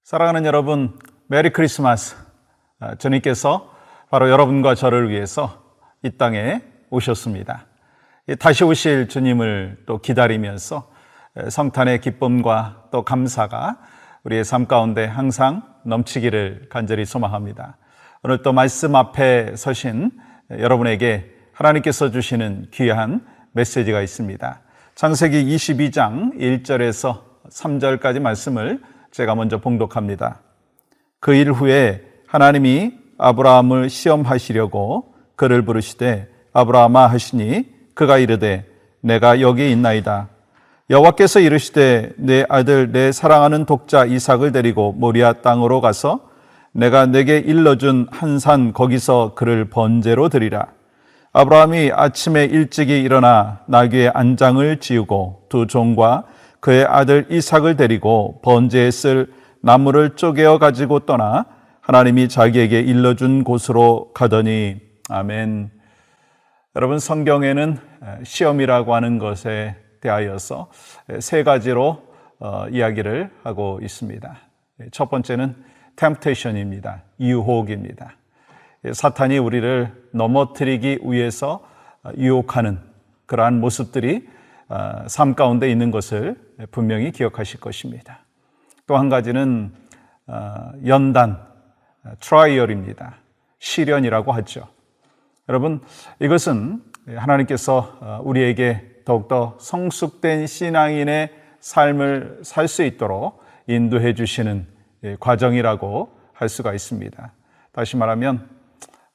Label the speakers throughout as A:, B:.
A: 사랑하는 여러분, 메리 크리스마스. 주님께서 바로 여러분과 저를 위해서 이 땅에 오셨습니다. 다시 오실 주님을 또 기다리면서 성탄의 기쁨과 또 감사가 우리의 삶 가운데 항상 넘치기를 간절히 소망합니다. 오늘 또 말씀 앞에 서신 여러분에게 하나님께서 주시는 귀한 메시지가 있습니다. 창세기 22장 1절에서 3절까지 말씀을 제가 먼저 봉독합니다. 그 일 후에 하나님이 아브라함을 시험하시려고 그를 부르시되 아브라함아 하시니 그가 이르되 내가 여기 있나이다. 여호와께서 이르시되 내 아들 내 사랑하는 독자 이삭을 데리고 모리아 땅으로 가서 내가 내게 일러준 한 산 거기서 그를 번제로 드리라. 아브라함이 아침에 일찍이 일어나 나귀의 안장을 지우고 두 종과 그의 아들 이삭을 데리고 번제에 쓸 나무를 쪼개어 가지고 떠나 하나님이 자기에게 일러준 곳으로 가더니. 아멘. 여러분, 성경에는 시험이라고 하는 것에 대하여서 세 가지로 이야기를 하고 있습니다. 첫 번째는 temptation입니다. 유혹입니다. 사탄이 우리를 넘어뜨리기 위해서 유혹하는 그러한 모습들이 삶 가운데 있는 것을 분명히 기억하실 것입니다. 또 한 가지는 연단, 트라이얼입니다. 시련이라고 하죠. 여러분, 이것은 하나님께서 우리에게 더욱더 성숙된 신앙인의 삶을 살 수 있도록 인도해 주시는 과정이라고 할 수가 있습니다. 다시 말하면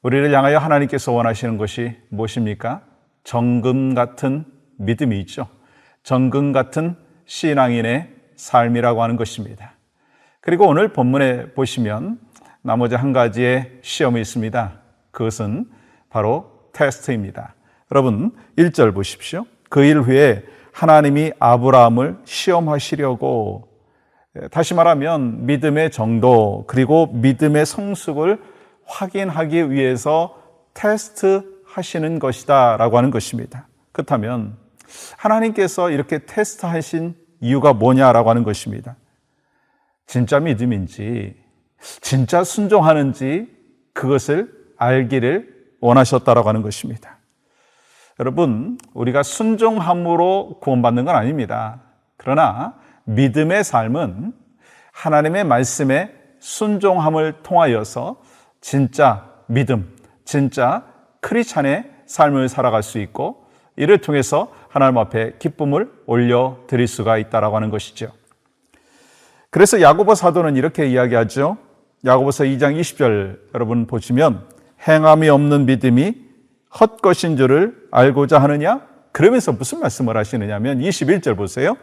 A: 우리를 향하여 하나님께서 원하시는 것이 무엇입니까? 정금 같은 믿음이 있죠. 정금 같은 신앙인의 삶이라고 하는 것입니다. 그리고 오늘 본문에 보시면 나머지 한 가지의 시험이 있습니다. 그것은 바로 테스트입니다. 여러분 1절 보십시오. 그 일 후에 하나님이 아브라함을 시험하시려고, 다시 말하면 믿음의 정도 그리고 믿음의 성숙을 확인하기 위해서 테스트하시는 것이다 라고 하는 것입니다. 그렇다면 하나님께서 이렇게 테스트하신 이유가 뭐냐라고 하는 것입니다. 진짜 믿음인지 진짜 순종하는지 그것을 알기를 원하셨다라고 하는 것입니다. 여러분, 우리가 순종함으로 구원받는 건 아닙니다. 그러나 믿음의 삶은 하나님의 말씀에 순종함을 통하여서 진짜 믿음, 진짜 크리스찬의 삶을 살아갈 수 있고, 이를 통해서 하나님 앞에 기쁨을 올려드릴 수가 있다라고 하는 것이죠. 그래서 야고보 사도는 이렇게 이야기하죠. 야고보서 2장 20절 여러분 보시면 행함이 없는 믿음이 헛것인 줄을 알고자 하느냐? 그러면서 무슨 말씀을 하시느냐면 21절 보세요.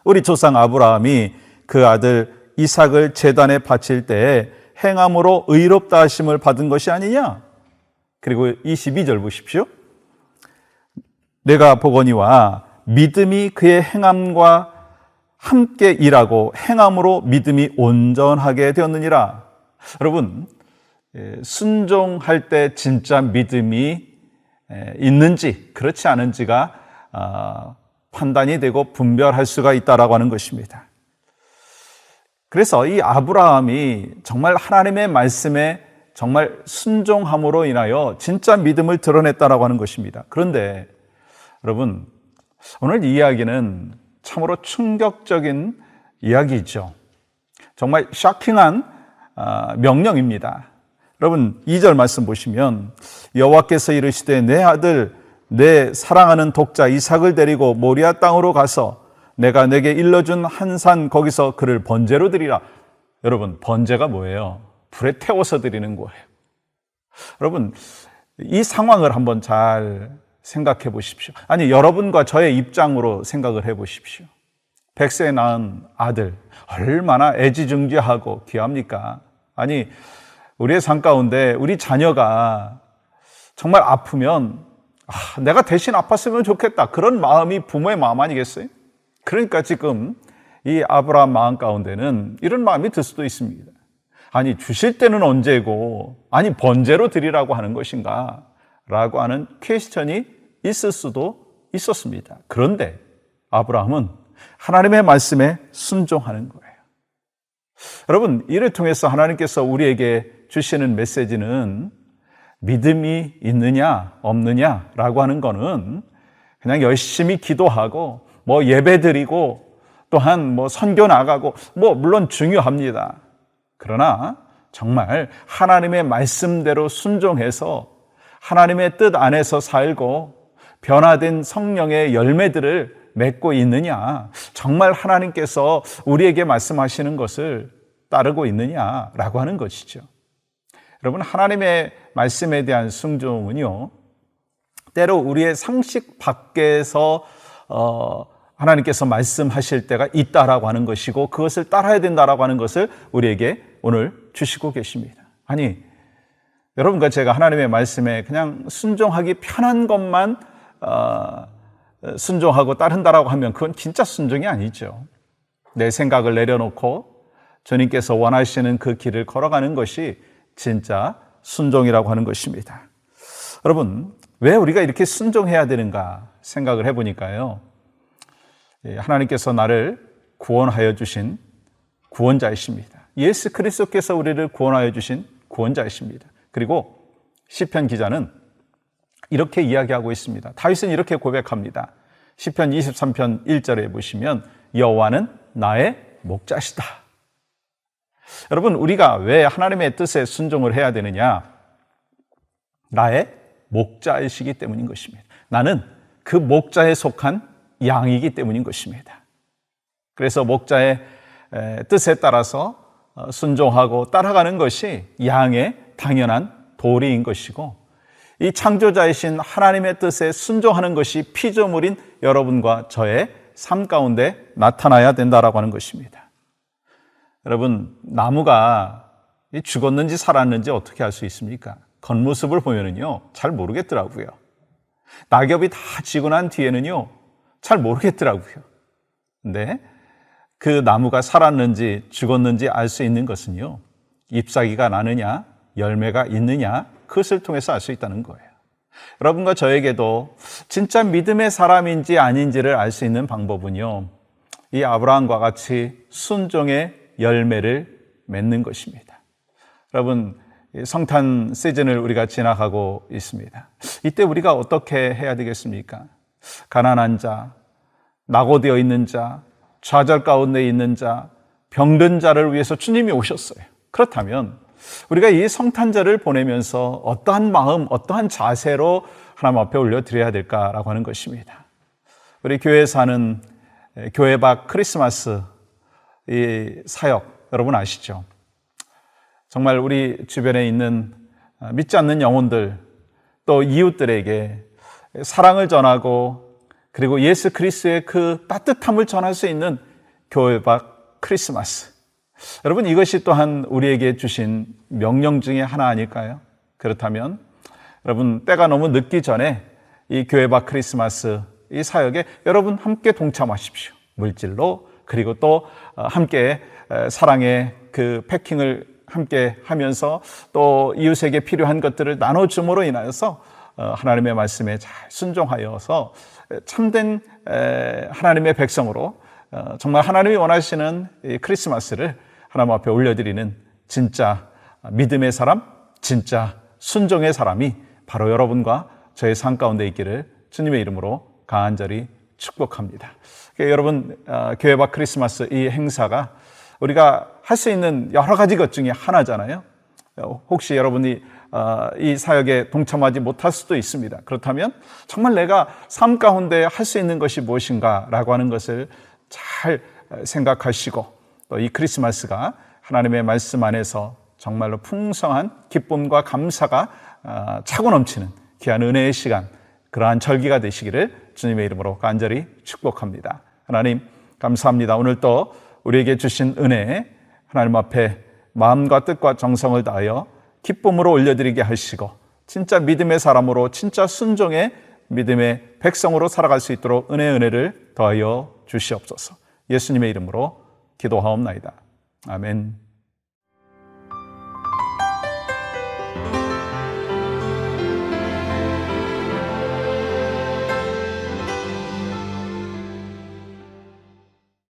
A: 우리 조상 아브라함이 그 아들 이삭을 제단에 바칠 때에 행함으로 의롭다 하심을 받은 것이 아니냐? 그리고 22절 보십시오. 내가 보거니와 믿음이 그의 행함과 함께 일하고 행함으로 믿음이 온전하게 되었느니라. 여러분, 순종할 때 진짜 믿음이 있는지 그렇지 않은지가 판단이 되고 분별할 수가 있다라고 하는 것입니다. 그래서 이 아브라함이 정말 하나님의 말씀에 정말 순종함으로 인하여 진짜 믿음을 드러냈다라고 하는 것입니다. 그런데 여러분, 오늘 이 이야기는 참으로 충격적인 이야기죠. 정말 쇼킹한 명령입니다. 여러분 2절 말씀 보시면 여호와께서 이르시되 내 아들 내 사랑하는 독자 이삭을 데리고 모리아 땅으로 가서 내가 내게 일러준 한 산 거기서 그를 번제로 드리라. 여러분, 번제가 뭐예요? 불에 태워서 드리는 거예요. 여러분, 이 상황을 한번 잘 생각해 보십시오. 아니, 여러분과 저의 입장으로 생각을 해 보십시오. 100세 낳은 아들 얼마나 애지중지하고 귀합니까? 아니, 우리의 삶 가운데 우리 자녀가 정말 아프면 내가 대신 아팠으면 좋겠다, 그런 마음이 부모의 마음 아니겠어요? 그러니까 지금 이 아브라함 마음 가운데는 이런 마음이 들 수도 있습니다. 아니, 주실 때는 언제고, 아니 번제로 드리라고 하는 것인가 라고 하는 퀘스천이 있을 수도 있었습니다. 그런데 아브라함은 하나님의 말씀에 순종하는 거예요. 여러분, 이를 통해서 하나님께서 우리에게 주시는 메시지는 믿음이 있느냐 없느냐라고 하는 거는 그냥 열심히 기도하고 예배드리고 또한 선교 나가고 물론 중요합니다. 그러나 정말 하나님의 말씀대로 순종해서 하나님의 뜻 안에서 살고 변화된 성령의 열매들을 맺고 있느냐, 정말 하나님께서 우리에게 말씀하시는 것을 따르고 있느냐라고 하는 것이죠. 여러분, 하나님의 말씀에 대한 순종은요, 때로 우리의 상식 밖에서 하나님께서 말씀하실 때가 있다라고 하는 것이고 그것을 따라야 된다라고 하는 것을 우리에게 오늘 주시고 계십니다. 아니, 여러분과 제가 하나님의 말씀에 그냥 순종하기 편한 것만 순종하고 따른다라고 하면 그건 진짜 순종이 아니죠. 내 생각을 내려놓고 주님께서 원하시는 그 길을 걸어가는 것이 진짜 순종이라고 하는 것입니다. 여러분, 왜 우리가 이렇게 순종해야 되는가 생각을 해보니까요, 하나님께서 나를 구원하여 주신 구원자이십니다. 예수 그리스도께서 우리를 구원하여 주신 구원자이십니다. 그리고 시편 기자는 이렇게 이야기하고 있습니다. 다윗은 이렇게 고백합니다. 시편 23편 1절에 보시면 여호와는 나의 목자시다. 여러분, 우리가 왜 하나님의 뜻에 순종을 해야 되느냐? 나의 목자이시기 때문인 것입니다. 나는 그 목자에 속한 양이기 때문인 것입니다. 그래서 목자의 뜻에 따라서 순종하고 따라가는 것이 양의 당연한 도리인 것이고, 이 창조자이신 하나님의 뜻에 순종하는 것이 피조물인 여러분과 저의 삶 가운데 나타나야 된다라고 하는 것입니다. 여러분, 나무가 죽었는지 살았는지 어떻게 알 수 있습니까? 겉모습을 보면은요, 잘 모르겠더라고요. 낙엽이 다 지고 난 뒤에는요, 잘 모르겠더라고요. 근데 그 나무가 살았는지 죽었는지 알 수 있는 것은요, 잎사귀가 나느냐, 열매가 있느냐, 그것을 통해서 알 수 있다는 거예요. 여러분과 저에게도 진짜 믿음의 사람인지 아닌지를 알 수 있는 방법은요, 이 아브라함과 같이 순종의 열매를 맺는 것입니다. 여러분, 성탄 시즌을 우리가 지나가고 있습니다. 이때 우리가 어떻게 해야 되겠습니까? 가난한 자, 낙오되어 있는 자, 좌절 가운데 있는 자, 병든 자를 위해서 주님이 오셨어요. 그렇다면 우리가 이 성탄절을 보내면서 어떠한 마음, 어떠한 자세로 하나님 앞에 올려드려야 될까라고 하는 것입니다. 우리 교회에서 하는 교회 밖 크리스마스 이 사역, 여러분 아시죠? 정말 우리 주변에 있는 믿지 않는 영혼들, 또 이웃들에게 사랑을 전하고 그리고 예수 그리스도의 그 따뜻함을 전할 수 있는 교회 밖 크리스마스. 여러분, 이것이 또한 우리에게 주신 명령 중에 하나 아닐까요? 그렇다면 여러분, 때가 너무 늦기 전에 이 교회 밖 크리스마스 이 사역에 여러분 함께 동참하십시오. 물질로, 그리고 또 함께 사랑의 그 패킹을 함께 하면서 또 이웃에게 필요한 것들을 나눠줌으로 인하여서 하나님의 말씀에 잘 순종하여서 참된 하나님의 백성으로 정말 하나님이 원하시는 이 크리스마스를 하나님 앞에 올려드리는 진짜 믿음의 사람, 진짜 순종의 사람이 바로 여러분과 저의 삶 가운데 있기를 주님의 이름으로 간절히 축복합니다. 여러분, 교회 밖 크리스마스 이 행사가 우리가 할 수 있는 여러 가지 것 중에 하나잖아요. 혹시 여러분이 이 사역에 동참하지 못할 수도 있습니다. 그렇다면 정말 내가 삶 가운데 할 수 있는 것이 무엇인가 라고 하는 것을 잘 생각하시고 또 이 크리스마스가 하나님의 말씀 안에서 정말로 풍성한 기쁨과 감사가 차고 넘치는 귀한 은혜의 시간, 그러한 절기가 되시기를 주님의 이름으로 간절히 축복합니다. 하나님 감사합니다. 오늘 또 우리에게 주신 은혜, 하나님 앞에 마음과 뜻과 정성을 다하여 기쁨으로 올려드리게 하시고 진짜 믿음의 사람으로, 진짜 순종의 믿음의 백성으로 살아갈 수 있도록 은혜를 더하여 주시옵소서. 예수님의 이름으로 기도하옵나이다. 아멘.